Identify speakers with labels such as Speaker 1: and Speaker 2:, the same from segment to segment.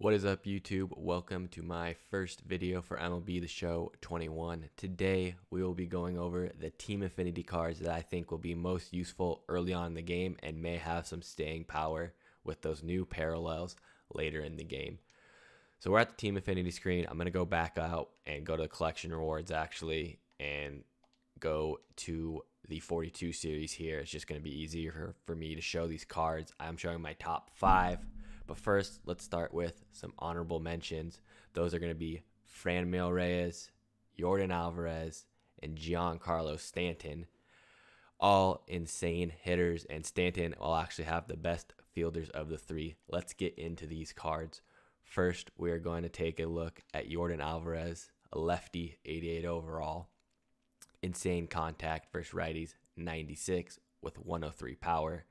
Speaker 1: What is up, YouTube? Welcome to my first video for MLB The Show 21. Today, we will be going over the Team Affinity cards that I think will be most useful early on in the game and may have some staying power with those new parallels later in the game. So we're at the Team Affinity screen. I'm going to go back out and go to the collection rewards actually and go to the 42 series here. It's just going to be easier for me to show these cards. I'm showing my top 5. But first, let's start with some honorable mentions. Those are going to be Franmil Reyes, Yordan Alvarez, and Giancarlo Stanton. All insane hitters, and Stanton will actually have the best fielders of the three. Let's get into these cards. First, we are going to take a look at Yordan Alvarez, a lefty, 88 overall. Insane contact versus righties, 96 with 103 power,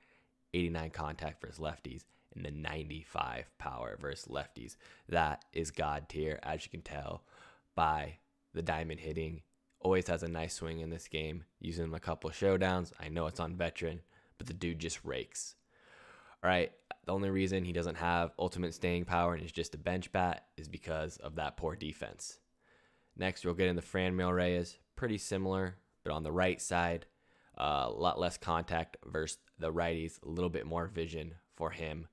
Speaker 1: 89 contact versus lefties, and the 95 power versus lefties. That is God tier, as you can tell by the diamond hitting. Always has a nice swing in this game. Using him a couple of showdowns. I know it's on veteran, but the dude just rakes. All right, the only reason he doesn't have ultimate staying power and is just a bench bat is because of that poor defense. Next, we'll get into Franmil Reyes. Pretty similar, but on the right side, a lot less contact versus the righties. A little bit more vision for him,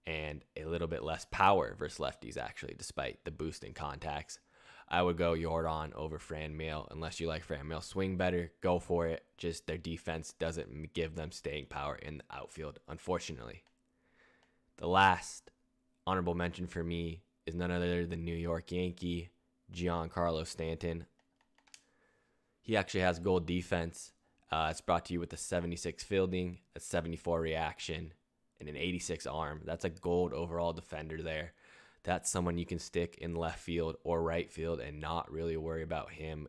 Speaker 1: and a little bit less power versus lefties, actually, despite the boost in contacts. I would go Yordan over Franmil. Unless you like Franmil swing better, go for it. Just their defense doesn't give them staying power in the outfield, unfortunately. The last honorable mention for me is none other than New York Yankee, Giancarlo Stanton. He actually has gold defense. It's brought to you with a 76 fielding, a 74 reaction, and an 86 arm. That's a gold overall defender there. That's someone you can stick in left field or right field and not really worry about him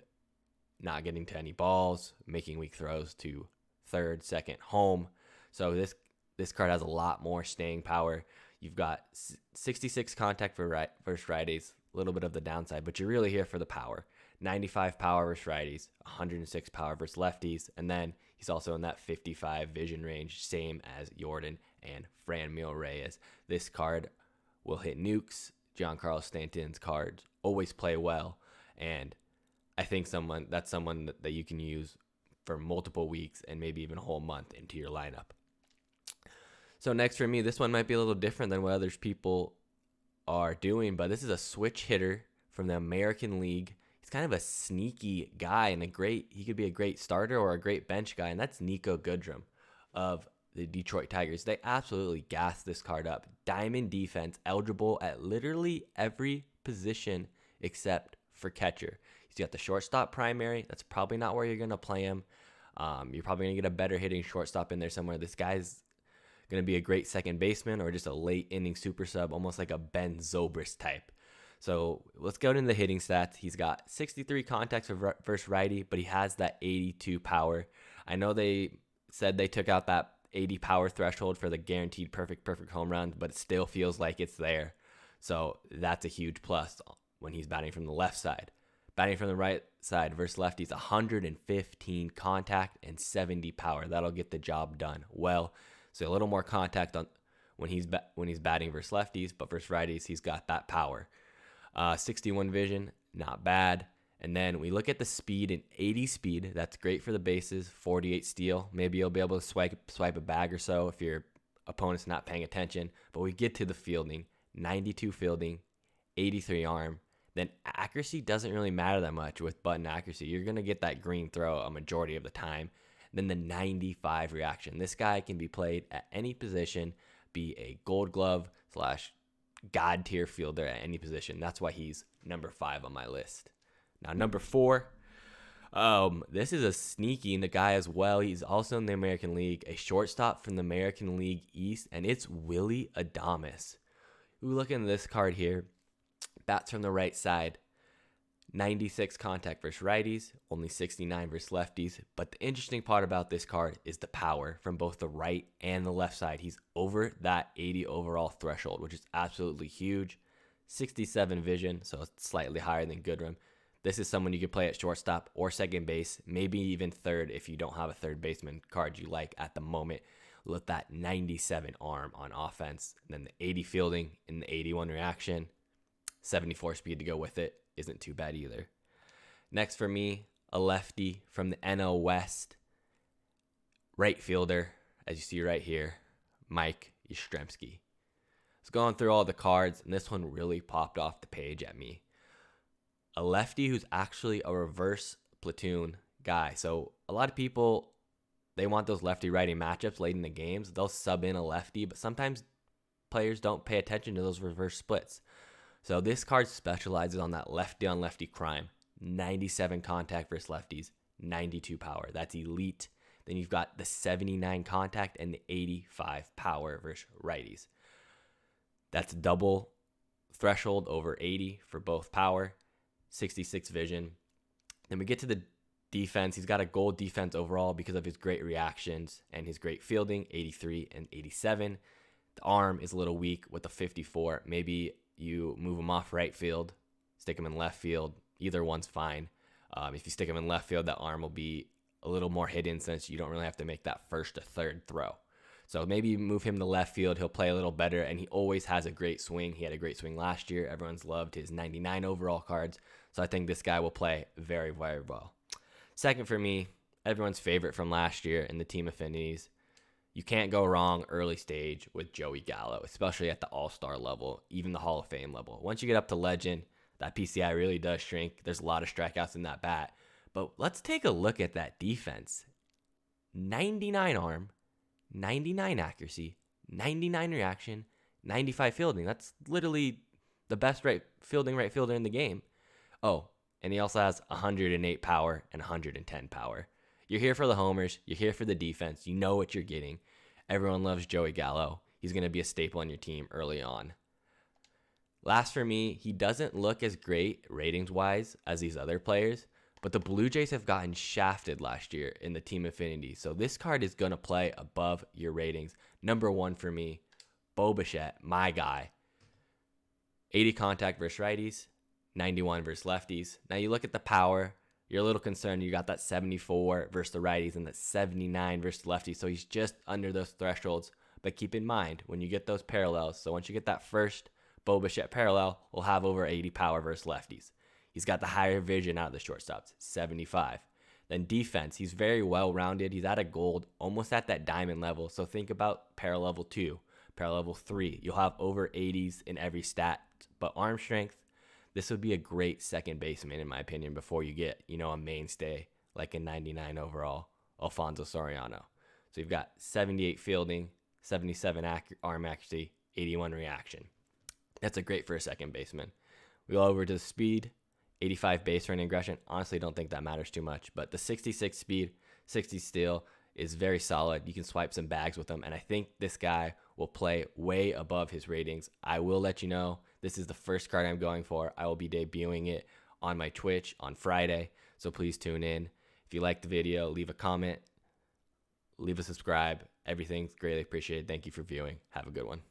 Speaker 1: not getting to any balls, making weak throws to third, second, home. So this card has a lot more staying power. You've got 66 contact versus righties, a little bit of the downside, but you're really here for the power. 95 power versus righties, 106 power versus lefties, and then he's also in that 55 vision range, same as Yordan and Franmil Reyes. This card will hit nukes. Giancarlo Stanton's cards always play well, and I think that's someone that you can use for multiple weeks and maybe even a whole month into your lineup. So next for me, this one might be a little different than what other people are doing, but this is a switch hitter from the American League. He's kind of a sneaky guy and he could be a great starter or a great bench guy, and that's Niko Goodrum of the Detroit Tigers. They absolutely gassed this card up. Diamond defense, eligible at literally every position except for catcher. He's got the shortstop primary. That's probably not where you're going to play him. You're probably going to get a better hitting shortstop in there somewhere. This guy's going to be a great second baseman or just a late inning super sub, almost like a Ben Zobrist type. So let's go into the hitting stats. He's got 63 contacts versus righty, but he has that 82 power. I know they said they took out that 80 power threshold for the guaranteed perfect home run, but it still feels like it's there. So that's a huge plus when he's batting from the left side. Batting from the right side versus lefties, 115 contact and 70 power. That'll get the job done well. So a little more contact on when he's batting versus lefties, but versus righties, he's got that power. 61 vision, not bad. And then we look at the speed and 80 speed. That's great for the bases. 48 steal. Maybe you'll be able to swipe a bag or so if your opponent's not paying attention. But we get to the fielding. 92 fielding, 83 arm. Then accuracy doesn't really matter that much with button accuracy. You're going to get that green throw a majority of the time. Then the 95 reaction. This guy can be played at any position, be a gold glove / God tier fielder at any position. That's why he's number 5 on my list. Now, number 4, this is a sneaky in the guy as well. He's also in the American League, a shortstop from the American League East, and it's Willie Adams. We look at this card here. Bats from the right side. 96 contact versus righties, only 69 versus lefties. But the interesting part about this card is the power from both the right and the left side. He's over that 80 overall threshold, which is absolutely huge. 67 vision, so it's slightly higher than Goodrum. This is someone you could play at shortstop or second base, maybe even third if you don't have a third baseman card you like at the moment. with that 97 arm on offense, and then the 80 fielding and the 81 reaction, 74 speed to go with it. Isn't too bad either. Next for me, a lefty from the NL West, right fielder, as you see right here, Mike Yastrzemski. I was going through all the cards, and this one really popped off the page at me. A lefty who's actually a reverse platoon guy. So a lot of people, they want those lefty-righty matchups late in the games. They'll sub in a lefty, but sometimes players don't pay attention to those reverse splits. So this card specializes on that lefty-on-lefty crime. 97 contact versus lefties, 92 power. That's elite. Then you've got the 79 contact and the 85 power versus righties. That's double threshold over 80 for both power, 66 vision. Then we get to the defense. He's got a gold defense overall because of his great reactions and his great fielding, 83 and 87. The arm is a little weak with a 54. Maybe you move him off right field, stick him in left field. Either one's fine. If you stick him in left field, that arm will be a little more hidden since you don't really have to make that first to third throw. So maybe you move him to left field. He'll play a little better, and he always has a great swing. He had a great swing last year. Everyone's loved his 99 overall cards. So I think this guy will play very, very well. Second for me, everyone's favorite from last year in the team affinities. You can't go wrong early stage with Joey Gallo, especially at the all-star level, even the Hall of Fame level. Once you get up to legend, that PCI really does shrink. There's a lot of strikeouts in that bat. But let's take a look at that defense. 99 arm, 99 accuracy, 99 reaction, 95 fielding. That's literally the best right fielder in the game. Oh, and he also has 108 power and 110 power. You're here for the homers. You're here for the defense. You know what you're getting. Everyone loves Joey Gallo. He's going to be a staple on your team early on. Last for me, he doesn't look as great ratings-wise as these other players, but the Blue Jays have gotten shafted last year in the team affinity. So this card is going to play above your ratings. Number one for me, Bichette, my guy. 80 contact versus righties, 91 versus lefties. Now you look at the power, you're a little concerned. You got that 74 versus the righties and that 79 versus lefties. So he's just under those thresholds. But keep in mind, when you get those parallels, so once you get that first Bichette parallel, will have over 80 power versus lefties. He's got the higher vision out of the shortstops, 75. Then defense, he's very well-rounded. He's at a gold, almost at that diamond level. So think about parallel level 2, parallel level 3. You'll have over 80s in every stat. But arm strength, this would be a great second baseman, in my opinion, before you get, a mainstay like a 99 overall, Alfonso Soriano. So you've got 78 fielding, 77 arm accuracy, 81 reaction. That's a great for a second baseman. We go over to the speed, 85 base running aggression. Honestly, don't think that matters too much, but the 66 speed, 60 steal is very solid. You can swipe some bags with him, and I think this guy will play way above his ratings. I will let you know, this is the first card I'm going for. I will be debuting it on my Twitch on Friday, so please tune in. If you like the video, leave a comment, leave a subscribe. Everything's greatly appreciated. Thank you for viewing. Have a good one.